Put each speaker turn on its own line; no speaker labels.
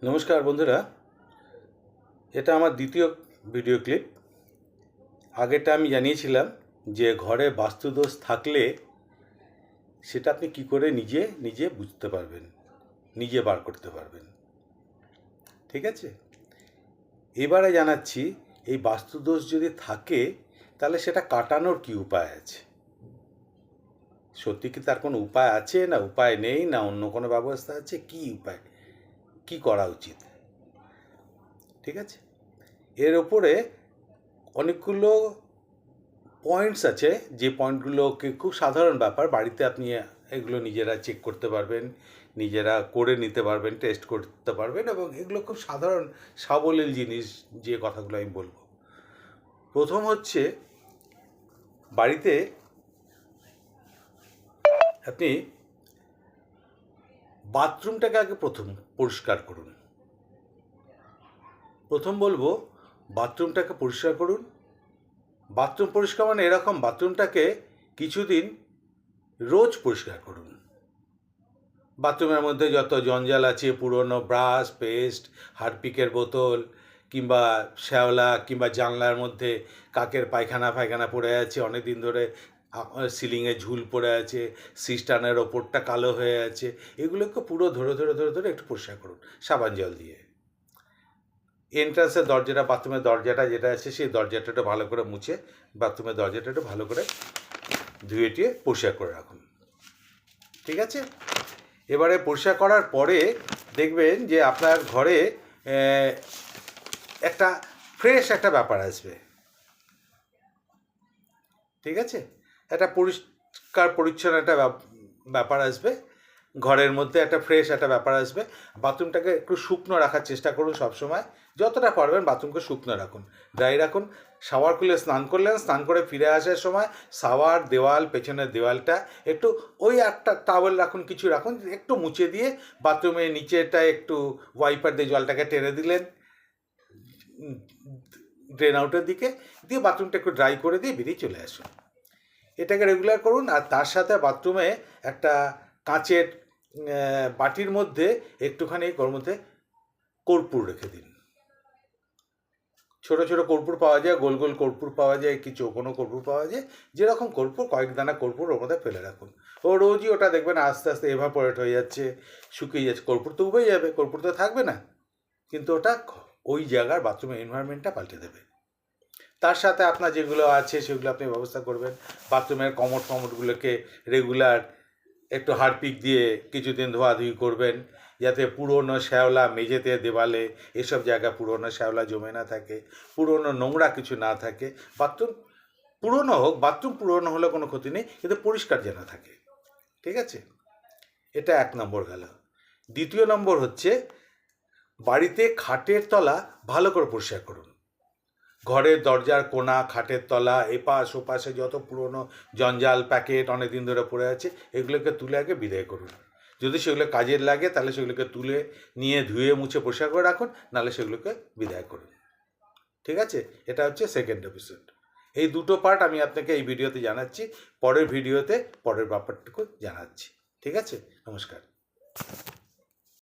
নমস্কার বন্ধুরা, এটা আমার দ্বিতীয় ভিডিও ক্লিপ। আগেরটা আমি জানিয়েছিলাম যে ঘরে বাস্তুদোষ থাকলে সেটা আপনি কি করে নিজে নিজে বুঝতে পারবেন, নিজে বার করতে পারবেন। ঠিক আছে, এবারে জানাচ্ছি এই বাস্তুদোষ যদি থাকে তাহলে সেটা কাটানোর কি উপায় আছে। সত্যি কি তার কোনো উপায় আছে, না উপায় নেই, না অন্য কোনো ব্যবস্থা আছে, কি উপায়, কি করা উচিত। ঠিক আছে, এর ওপরে অনেকগুলো পয়েন্টস আছে, যে পয়েন্টগুলোকে খুব সাধারণ ব্যাপার, বাড়িতে আপনি এগুলো নিজেরা চেক করতে পারবেন, নিজেরা করে নিতে পারবেন, টেস্ট করতে পারবেন, এবং এগুলো খুব সাধারণ সাবলীল জিনিস, যে কথাগুলো আমি বলবো। প্রথম হচ্ছে, বাড়িতে আপনি বাথরুমটাকে আগে প্রথম পরিষ্কার করুন। প্রথম বলবো বাথরুমটাকে পরিষ্কার করুন। বাথরুম পরিষ্কার মানে এরকম, বাথরুমটাকে কিছুদিন রোজ পরিষ্কার করুন। বাথরুমের মধ্যে যত জঞ্জাল আছে, পুরনো ব্রাশ, পেস্ট, হারপিকের বোতল, কিংবা শ্যাওলা, কিংবা জানলার মধ্যে কাকের পায়খানা পড়ে আছে অনেক দিন ধরে, সিলিংয়ে ঝুল পড়ে আছে, সিস্টানের ওপরটা কালো হয়ে আছে, এগুলোকে পুরো ধরে ধরে ধরে ধরে একটু পরিষ্কার করুন সাবান জল দিয়ে। এন্ট্রান্সের দরজাটা, বাথরুমের দরজাটা যেটা আছে, সেই দরজাটা একটু ভালো করে মুছে বাথরুমের দরজাটা একটু ভালো করে ধুয়ে টুয়ে পরিষ্কার করে রাখুন। ঠিক আছে, এবারে পরিষ্কার করার পরে দেখবেন যে আপনার ঘরে একটা ফ্রেশ একটা ব্যাপার আসবে। ঠিক আছে, একটা পরিষ্কার পরিচ্ছন্ন একটা ব্যাপার আসবে, ঘরের মধ্যে একটা ফ্রেশ একটা ব্যাপার আসবে। বাথরুমটাকে একটু শুকনো রাখার চেষ্টা করুন সবসময়, যতটা পারবেন বাথরুমকে শুকনো রাখুন, ড্রাই রাখুন। শাওয়ার খুলে স্নান করলেন, স্নান করে ফিরে আসার সময় শাওয়ার দেওয়াল, পেছনের দেওয়ালটা একটু ওই একটা টাওয়েল রাখুন, কিছু রাখুন, একটু মুছে দিয়ে বাথরুমের নিচেটা একটু ওয়াইপার দিয়ে জলটাকে টেনে দিলেন ড্রেন আউটের দিকে, দিয়ে বাথরুমটা একটু ড্রাই করে দিয়ে বেরিয়ে চলে আসুন। এটাকে রেগুলার করুন। আর তার সাথে বাথরুমে একটা কাঁচের বাটির মধ্যে একটুখানি ওর মধ্যে কর্পূর রেখে দিন। ছোটো ছোটো কর্পূর পাওয়া যায়, গোল গোল কর্পূর পাওয়া যায়, কি চৌকোনো কর্পূর পাওয়া যায়, যেরকম কর্পূর, কয়েক দানা কর্পূর ওর মধ্যে ফেলে রাখুন। ও রোজই ওটা দেখবেন আস্তে আস্তে এভাপোরেট হয়ে যাচ্ছে, শুকিয়ে যাচ্ছে, কর্পূর তো উবেই যাবে, কর্পূর তো থাকবে না, কিন্তু ওটা ওই জায়গার বাথরুমের এনভায়রনমেন্টটা পাল্টে দেবে। তার সাথে আপনার যেগুলো আছে সেগুলো আপনি ব্যবস্থা করবেন। বাথরুমের কমোডগুলোকে রেগুলার একটু হারপিক দিয়ে কিছুদিন ধোয়াধুয়ি করবেন, যাতে পুরনো শ্যাওলা মেঝেতে, দেওয়ালে, এসব জায়গায় পুরনো শ্যাওলা জমে না থাকে, পুরনো নোংরা কিছু না থাকে। বাথরুম পুরনো হোক, বাথরুম পুরনো হলে কোনো ক্ষতি নেই, কিন্তু পরিষ্কার যেন থাকে। ঠিক আছে, এটা 1 নম্বর গেল। দ্বিতীয় নম্বর হচ্ছে, বাড়িতে খাটের তলা ভালো করে পরিষ্কার করুন। ঘরের দরজার কোণা, খাটের তলা, এপাশ ওপাশে যত পুরনো জঞ্জাল, প্যাকেট অনেক দিন ধরে পড়ে আছে, এগুলোকে তুলে আগে বিদায় করুন। যদি সেগুলো কাজের লাগে তাহলে সেগুলোকে তুলে নিয়ে ধুয়ে মুছে পরিষ্কার করে রাখুন, নাহলে সেগুলোকে বিদায় করুন। ঠিক আছে, এটা হচ্ছে সেকেন্ড এপিসোড। এই দুটো পার্ট আমি আপনাকে এই ভিডিওতে জানাচ্ছি, পরের ভিডিওতে পরের ব্যাপারটুকু জানাচ্ছি। ঠিক আছে, নমস্কার।